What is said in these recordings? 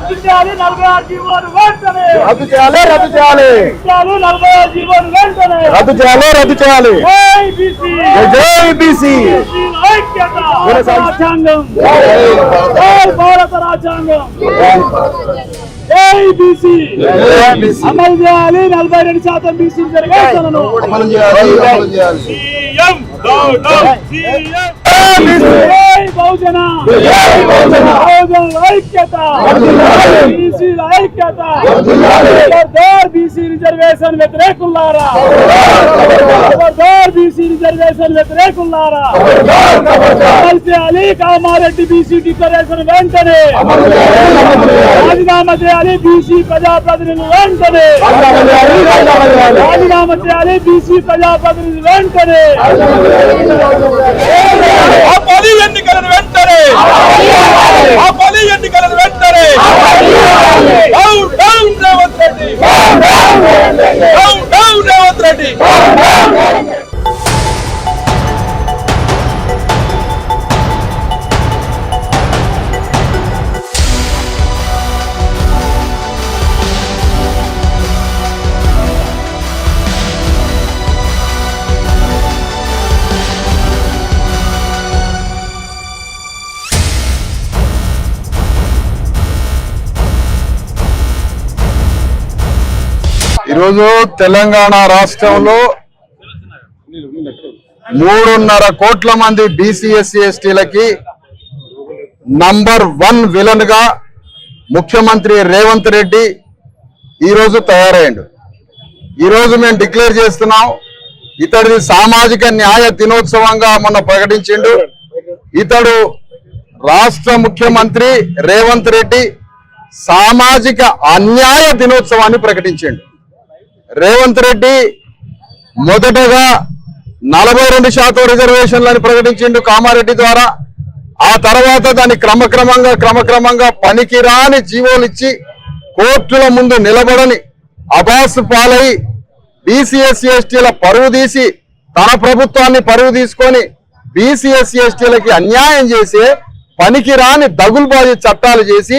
రద్దు చేయాలి 46 జీవోను వెంటనే రద్దు చేయాలి 46 జీవోను వెంటనే రద్దు చేయాలి జై బీసీ ఐక్యత రాజ్యాంగం భారత రాజ్యాంగం జై బీసీ అమలు చేయాలి 42% బీసీ రిజర్వేషన్లను అమలు చేయాలి సీఎం బహుజన ఐక్యత బీసీల ఐక్యత బీసీ రిజర్వేషన్ వ్యతిరేకులారా బీసీ రిజర్వేషన్ వ్యతిరేకులారా అమలు చేయాలి కామారెడ్డి బీసీ డిక్లరేషన్ వెంటనే రాజీనామా చేయాలి బీసీ ప్రజాప్రతినిధులు వెంటనే రాజీనామా చేయాలి బీసీ ప్రజాప్రతినిధులు వెంటనే ఎన్నికలను వెంటనే ఎన్నికలను వెంటనే రేవంత్ రెడ్డి ఈరోజు తెలంగాణ రాష్ట్రంలో 3.5 కోట్ల మంది బీసీ ఎస్సీ ఎస్టీలకి నంబర్ 1 విలన్ గా ముఖ్యమంత్రి రేవంత్ రెడ్డి ఈరోజు తయారయ్యాడు. ఈరోజు మేము డిక్లేర్ చేస్తున్నాం, ఇతడిది సామాజిక న్యాయ దినోత్సవంగా మొన్న ప్రకటించిండు. ఇతడు రాష్ట్ర ముఖ్యమంత్రి రేవంత్ రెడ్డి సామాజిక అన్యాయ దినోత్సవాన్ని ప్రకటించిండు. రేవంత్ రెడ్డి మొదటగా 42% రిజర్వేషన్లను ప్రకటించిండు కామారెడ్డి ద్వారా. ఆ తర్వాత దాన్ని క్రమక్రమంగా పనికిరాని జీవోలు ఇచ్చి కోర్టుల ముందు నిలబడని అబాసు పాలై బీసీ ఎస్సీ ఎస్టీల పరువు తీసి తన ప్రభుత్వాన్ని పరువు తీసుకొని బీసీ ఎస్సీ ఎస్టీలకి అన్యాయం చేసి పనికిరాని దగులుబాజీ చట్టాలు చేసి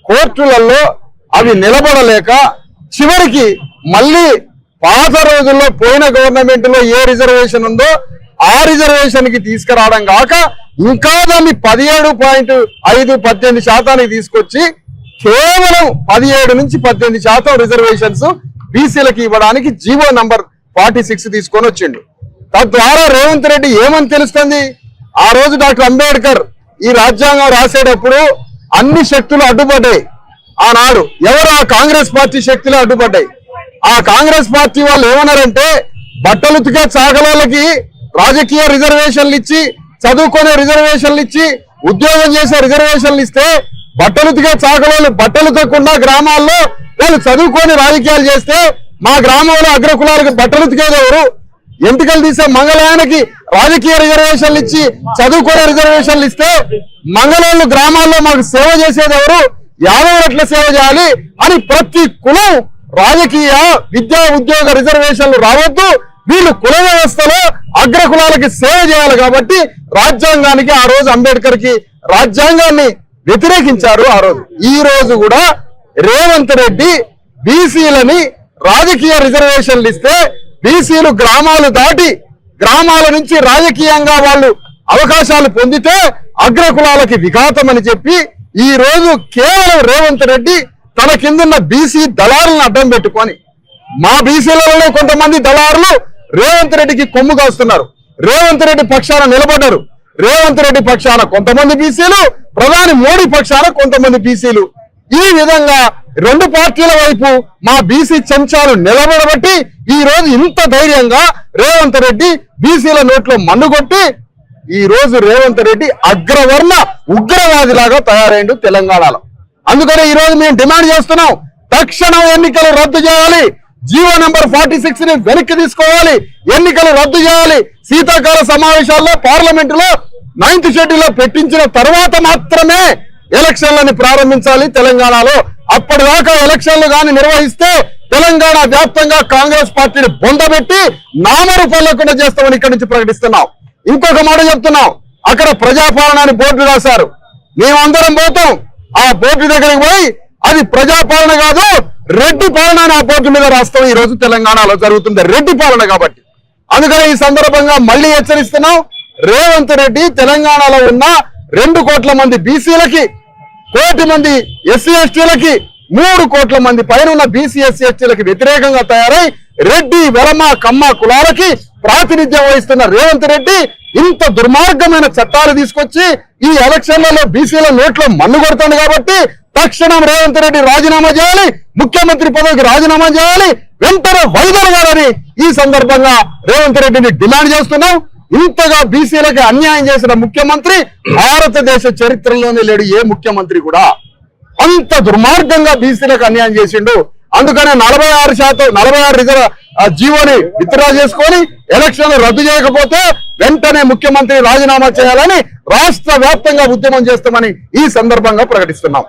కోర్టులలో అవి నిలబడలేక చివరికి మళ్ళీ పాత రోజుల్లో పోయిన గవర్నమెంట్ లో ఏ రిజర్వేషన్ ఉందో ఆ రిజర్వేషన్ కి తీసుకురావడం కాక ఇంకా దాన్ని 17.5-18% తీసుకొచ్చి కేవలం 17 నుంచి 18% రిజర్వేషన్స్ బీసీలకు ఇవ్వడానికి జీవో నంబర్ 46 తీసుకొని వచ్చిండు. తద్వారా రేవంత్ రెడ్డి ఏమని తెలుస్తుంది, ఆ రోజు డాక్టర్ అంబేద్కర్ ఈ రాజ్యాంగం రాసేటప్పుడు అన్ని శక్తులు అడ్డుపడ్డాయి. ఆనాడు ఎవరు ఆ కాంగ్రెస్ పార్టీ శక్తులు అడ్డుపడ్డాయి. ఆ కాంగ్రెస్ పార్టీ వాళ్ళు ఏమన్నారంటే బట్టలుతికే చాకలోళ్ళకి రాజకీయ రిజర్వేషన్లు ఇచ్చి చదువుకునే రిజర్వేషన్లు ఇచ్చి ఉద్యోగం చేసే రిజర్వేషన్లు ఇస్తే బట్టలుతికే చాకలోళ్ళు బట్టలు తక్కువ గ్రామాల్లో వాళ్ళు చదువుకొని రాజకీయాలు చేస్తే మా గ్రామంలో అగ్రకులాలకు బట్టలుతికేది ఎవరు, ఎంటికలు తీసే మంగళాయనకి రాజకీయ రిజర్వేషన్లు ఇచ్చి చదువుకునే రిజర్వేషన్లు ఇస్తే మంగళోళ్ళు గ్రామాల్లో మాకు సేవ చేసేది ఎవరు, యాదవులు ఎట్లా సేవ చేయాలి అని ప్రతి కులం రాజకీయ విద్యా ఉద్యోగ రిజర్వేషన్లు రావద్దు, వీళ్ళు కుల వ్యవస్థలో అగ్రకులాలకి సేవ చేయాలి కాబట్టి రాజ్యాంగానికి ఆ రోజు అంబేద్కర్ కి రాజ్యాంగాన్ని వ్యతిరేకించారు. ఆ రోజు ఈ రోజు కూడా రేవంత్ రెడ్డి బీసీలని రాజకీయ రిజర్వేషన్లు ఇస్తే బీసీలు గ్రామాలు దాటి గ్రామాల నుంచి రాజకీయంగా వాళ్ళు అవకాశాలు పొందితే అగ్రకులాలకి విఘాతం అని చెప్పి ఈ రోజు కేవలం రేవంత్ రెడ్డి తన కిందున్న బీసీ దళారులను అడ్డం పెట్టుకొని మా బీసీలలో కొంతమంది దళారులు రేవంత్ రెడ్డికి కొమ్ము కాస్తున్నారు, రేవంత్ రెడ్డి పక్షాన నిలబడ్డారు. రేవంత్ రెడ్డి పక్షాన కొంతమంది బీసీలు, ప్రధాని మోడీ పక్షాన కొంతమంది బీసీలు. ఈ విధంగా రెండు పార్టీల వైపు మా బీసీ చెంచాలు నిలబడబట్టి ఈ రోజు ఇంత ధైర్యంగా రేవంత్ రెడ్డి బీసీల నోట్లో మన్నుకొట్టి ఈ రోజు రేవంత్ రెడ్డి అగ్రవర్ణ ఉగ్రవాదిలాగా తయారైండు తెలంగాణలో. అందుకని ఈ రోజు మేము డిమాండ్ చేస్తున్నాం, తక్షణం ఎన్నికలు రద్దు చేయాలి, జీవో నంబర్ 46 ని వెనక్కి తీసుకోవాలి, ఎన్నికలు రద్దు చేయాలి. శీతాకాల సమావేశాల్లో పార్లమెంటులో 9th షెడ్యూల్లో పెట్టించిన తర్వాత మాత్రమే ఎలక్షన్లను ప్రారంభించాలి తెలంగాణలో. అప్పటిదాకా ఎలక్షన్లు గాని నిర్వహిస్తే తెలంగాణ వ్యాప్తంగా కాంగ్రెస్ పార్టీని బొందబెట్టి నామరూపాలేకుండా చేస్తామని ఇక్కడి నుంచి ప్రకటిస్తున్నాం. ఇంకొక మాట చెప్తున్నాం, అక్కడ ప్రజాపాలన అని బోర్డు రాశారు, మేమందరం పోతాం. ఆ బోర్డు దగ్గరికి పోయి అది ప్రజాపాలన కాదు, రెడ్డి పాలన అనే ఆ బోర్డు మీద రాష్ట్రం ఈ రోజు తెలంగాణలో జరుగుతుంది, రెడ్డి పాలన కాబట్టి. అందుకని ఈ సందర్భంగా మళ్ళీ హెచ్చరిస్తున్నాం, రేవంత్ రెడ్డి తెలంగాణలో ఉన్న 2 కోట్ల మంది బీసీలకి, 1 కోటి మంది ఎస్సీ ఎస్టీలకి, 3 కోట్ల మంది పైన ఉన్న బీసీ ఎస్సీ ఎస్టీలకి వ్యతిరేకంగా తయారై రెడ్డి వెలమ కమ్మ కులాలకి ప్రాతినిధ్యం వహిస్తున్న రేవంత్ రెడ్డి ఇంత దుర్మార్గమైన చట్టాలు తీసుకొచ్చి ఈ ఎలక్షన్లలో బీసీల నోట్లో మన్ను కొడుతుంది కాబట్టి తక్షణం రేవంత్ రెడ్డి రాజీనామా చేయాలి, ముఖ్యమంత్రి పదవికి రాజీనామా చేయాలి, వెంటనే వైదొలగాలని ఈ సందర్భంగా రేవంత్ రెడ్డిని డిమాండ్ చేస్తున్నాం. ఇంతగా బీసీలకి అన్యాయం చేసిన ముఖ్యమంత్రి భారతదేశ చరిత్రలోనే లేడు, ఏ ముఖ్యమంత్రి కూడా అంత దుర్మార్గంగా బీసీలకు అన్యాయం చేసిండు. అందుకనే 46 రిజర్వ్ జీవోని విత్డ్రా చేసుకొని ఎలక్షన్లు రద్దు చేయకపోతే వెంటనే ముఖ్యమంత్రి రాజీనామా చేయాలని రాష్ట్ర వ్యాప్తంగా ఉద్యమం చేస్తామని ఈ సందర్భంగా ప్రకటిస్తున్నాం.